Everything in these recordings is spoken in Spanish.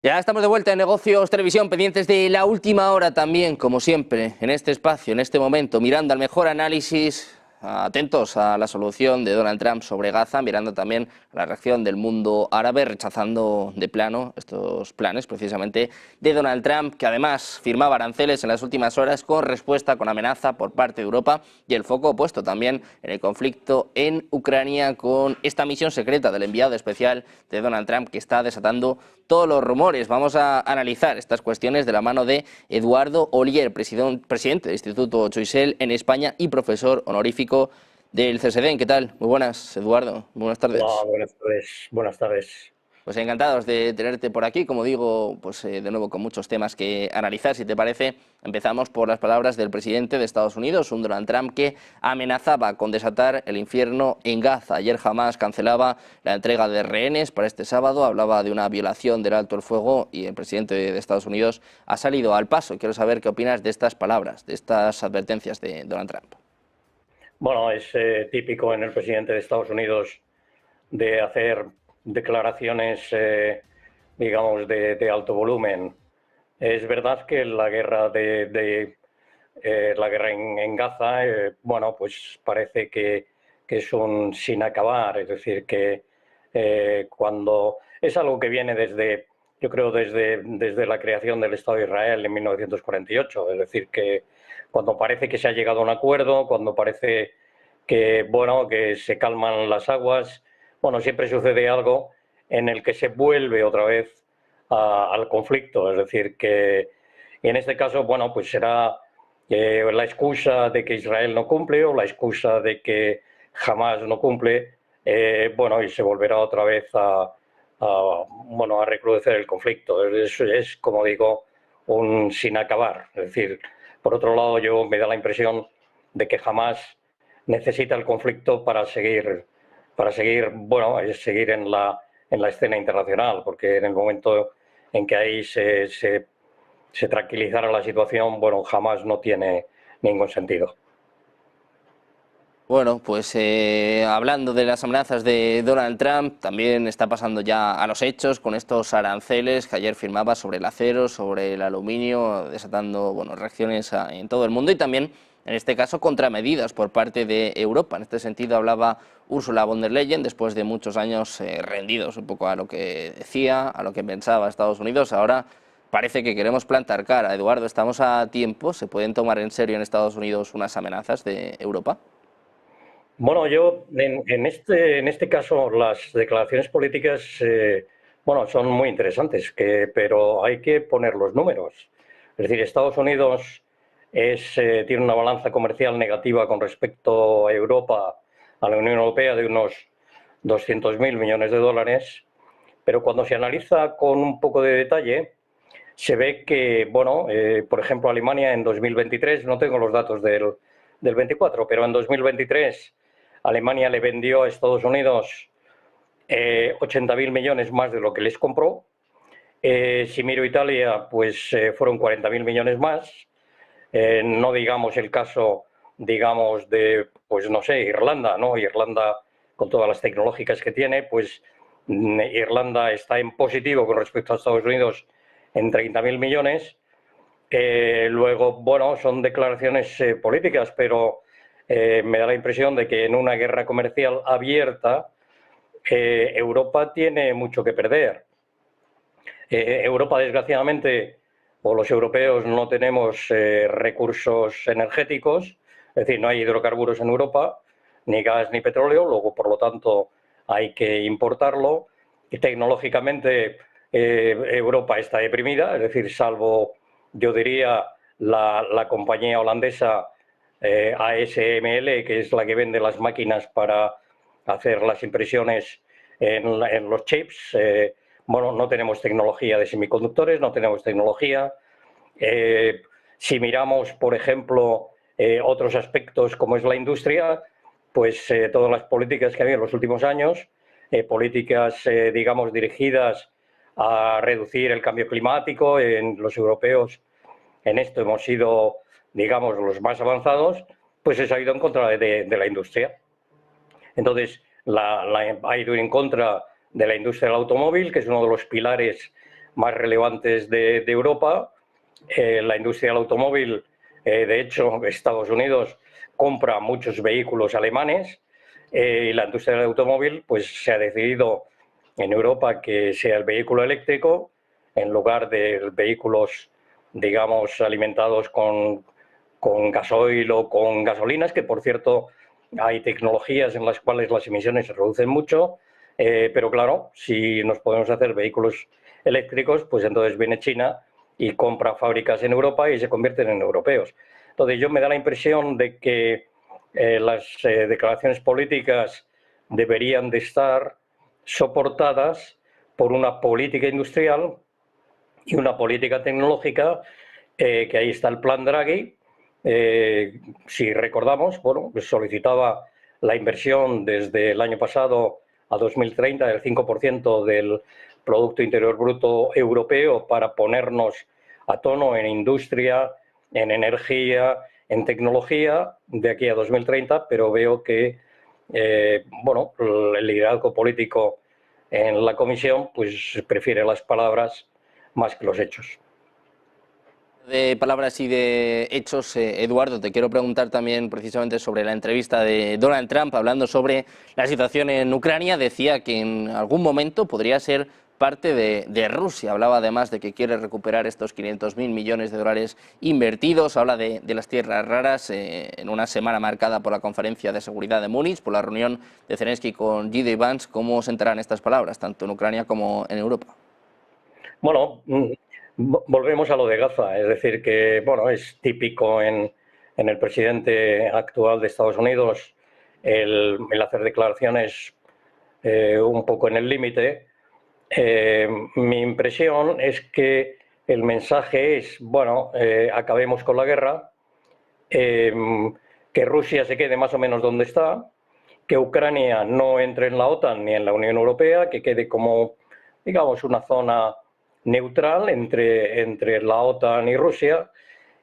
Ya estamos de vuelta en Negocios Televisión, pendientes de la última hora también, como siempre, en este espacio, en este momento, mirando al mejor análisis, atentos a la solución de Donald Trump sobre Gaza, mirando también la reacción del mundo árabe, rechazando de plano estos planes precisamente de Donald Trump, que además firmaba aranceles en las últimas horas con respuesta, con amenaza por parte de Europa, y el foco puesto también en el conflicto en Ucrania con esta misión secreta del enviado especial de Donald Trump que está desatando todos los rumores. Vamos a analizar estas cuestiones de la mano de Eduardo Olier, presidente del Instituto Choisel en España y profesor honorífico del CSD. ¿Qué tal? Muy buenas, Eduardo. Muy buenas Hola, tardes. buenas tardes. Buenas tardes. Pues encantados de tenerte por aquí, como digo, pues de nuevo con muchos temas que analizar. Si te parece, empezamos por las palabras del presidente de Estados Unidos, un Donald Trump que amenazaba con desatar el infierno en Gaza. Ayer Hamás cancelaba la entrega de rehenes para este sábado, hablaba de una violación del alto el fuego y el presidente de Estados Unidos ha salido al paso. Quiero saber qué opinas de estas palabras, de estas advertencias de Donald Trump. Bueno, es típico en el presidente de Estados Unidos de hacer declaraciones, digamos, de alto volumen. Es verdad que la guerra la guerra en Gaza, bueno, pues parece que es un sin acabar. Es decir, que cuando es algo que viene desde, yo creo, desde la creación del Estado de Israel en 1948. Es decir, que cuando parece que se ha llegado a un acuerdo, cuando parece que, bueno, que se calman las aguas, bueno, siempre sucede algo en el que se vuelve otra vez al conflicto. Es decir, que en este caso, bueno, pues será la excusa de que Israel no cumple o la excusa de que Hamás no cumple, bueno, y se volverá otra vez bueno, a recrudecer el conflicto. Es, como digo, un sin acabar. Es decir, por otro lado, yo me da la impresión de que Hamás necesita el conflicto para seguir, bueno, seguir en la escena internacional, porque en el momento en que ahí se tranquilizara la situación, bueno, jamás no tiene ningún sentido. Bueno, pues hablando de las amenazas de Donald Trump, también está pasando ya a los hechos con estos aranceles que ayer firmaba sobre el acero, sobre el aluminio, desatando bueno, reacciones en todo el mundo y también, en este caso, contramedidas por parte de Europa. En este sentido hablaba Ursula von der Leyen, después de muchos años rendidos un poco a lo que decía, a lo que pensaba Estados Unidos. Ahora parece que queremos plantar cara. Eduardo, ¿estamos a tiempo? ¿Se pueden tomar en serio en Estados Unidos unas amenazas de Europa? Bueno, yo en este caso las declaraciones políticas, bueno, son muy interesantes, pero hay que poner los números. Es decir, Estados Unidos tiene una balanza comercial negativa con respecto a Europa, a la Unión Europea, de unos 200.000 millones de dólares, pero cuando se analiza con un poco de detalle, se ve que, bueno, por ejemplo, Alemania en 2023, no tengo los datos del 24, pero en 2023 Alemania le vendió a Estados Unidos 80.000 millones más de lo que les compró. Si miro Italia, pues fueron 40.000 millones más. No digamos el caso, digamos, de, pues no sé, Irlanda, ¿no? Irlanda, con todas las tecnológicas que tiene, pues Irlanda está en positivo con respecto a Estados Unidos en 30.000 millones. Luego, bueno, son declaraciones políticas, pero me da la impresión de que en una guerra comercial abierta, Europa tiene mucho que perder. Europa, desgraciadamente, o los europeos no tenemos recursos energéticos, es decir, no hay hidrocarburos en Europa, ni gas ni petróleo, luego, por lo tanto, hay que importarlo. Y tecnológicamente, Europa está deprimida, es decir, salvo, yo diría, la compañía holandesa ASML, que es la que vende las máquinas para hacer las impresiones en los chips. Bueno, no tenemos tecnología de semiconductores, no tenemos tecnología. Si miramos, por ejemplo, otros aspectos como es la industria, pues todas las políticas que ha habido en los últimos años, políticas, digamos, dirigidas a reducir el cambio climático, en los europeos en esto hemos sido, digamos, los más avanzados, pues eso ha ido en contra de la industria. Entonces, ha ido en contra de la industria del automóvil, que es uno de los pilares más relevantes de Europa. La industria del automóvil, de hecho, Estados Unidos compra muchos vehículos alemanes y la industria del automóvil pues se ha decidido en Europa que sea el vehículo eléctrico en lugar de vehículos, digamos, alimentados con gasoil o con gasolinas, que por cierto hay tecnologías en las cuales las emisiones se reducen mucho, pero claro, si nos podemos hacer vehículos eléctricos, pues entonces viene China y compra fábricas en Europa y se convierten en europeos. Entonces yo me da la impresión de que las declaraciones políticas deberían de estar soportadas por una política industrial y una política tecnológica, que ahí está el plan Draghi. Si recordamos, bueno, pues solicitaba la inversión desde el año pasado a 2030 del 5% del Producto Interior Bruto europeo para ponernos a tono en industria, en energía, en tecnología de aquí a 2030, pero veo que bueno, el liderazgo político en la Comisión pues prefiere las palabras más que los hechos. De palabras y de hechos, Eduardo, te quiero preguntar también precisamente sobre la entrevista de Donald Trump, hablando sobre la situación en Ucrania. Decía que en algún momento podría ser parte de Rusia. Hablaba además de que quiere recuperar estos 500.000 millones de dólares invertidos. Habla de las tierras raras en una semana marcada por la conferencia de seguridad de Múnich, por la reunión de Zelensky con J.D. Vance. ¿Cómo se enterarán estas palabras, tanto en Ucrania como en Europa? Bueno, volvemos a lo de Gaza, es decir, que bueno, es típico en el presidente actual de Estados Unidos el hacer declaraciones un poco en el límite. Mi impresión es que el mensaje es, bueno, acabemos con la guerra, que Rusia se quede más o menos donde está, que Ucrania no entre en la OTAN ni en la Unión Europea, que quede como, digamos, una zona neutral entre la OTAN y Rusia,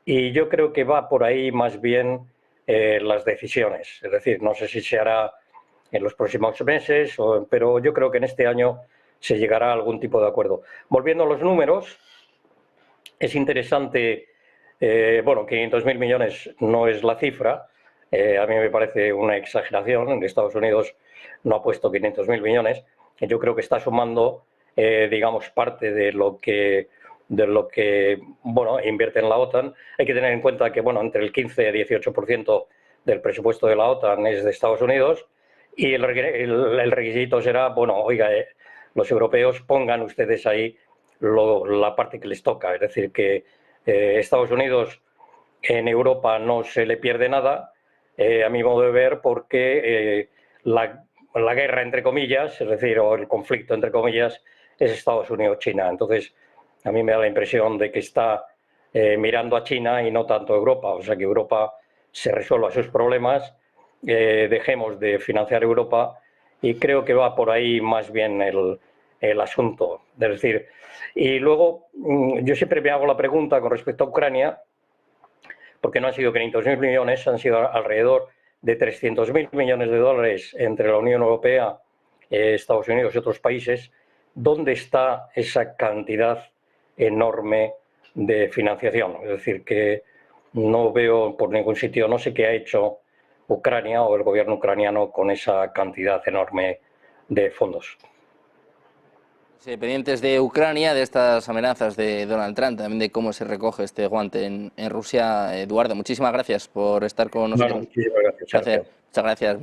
y yo creo que va por ahí más bien las decisiones. Es decir, no sé si se hará en los próximos meses, pero yo creo que en este año se llegará a algún tipo de acuerdo. Volviendo a los números, es interesante, bueno, 500.000 millones no es la cifra, a mí me parece una exageración. En Estados Unidos no ha puesto 500.000 millones, yo creo que está sumando digamos, parte de lo que bueno, invierte en la OTAN. Hay que tener en cuenta que bueno, entre el 15 y 18% del presupuesto de la OTAN es de Estados Unidos, y el requisito será, bueno, oiga, los europeos pongan ustedes ahí la parte que les toca. Es decir, que Estados Unidos en Europa no se le pierde nada, a mi modo de ver, porque la guerra, entre comillas, es decir, o el conflicto, entre comillas, es Estados Unidos-China. Entonces, a mí me da la impresión de que está mirando a China y no tanto a Europa. O sea, que Europa se resuelva sus problemas, dejemos de financiar a Europa, y creo que va por ahí más bien el asunto. Es decir, y luego yo siempre me hago la pregunta con respecto a Ucrania, porque no han sido 500.000 millones, han sido alrededor de 300.000 millones de dólares entre la Unión Europea, Estados Unidos y otros países. ¿Dónde está esa cantidad enorme de financiación? Es decir, que no veo por ningún sitio, no sé qué ha hecho Ucrania o el gobierno ucraniano con esa cantidad enorme de fondos. Pendientes de Ucrania, de estas amenazas de Donald Trump, también de cómo se recoge este guante en Rusia. Eduardo, muchísimas gracias por estar con nosotros. Bueno, muchísimas gracias, Sergio. Muchas gracias.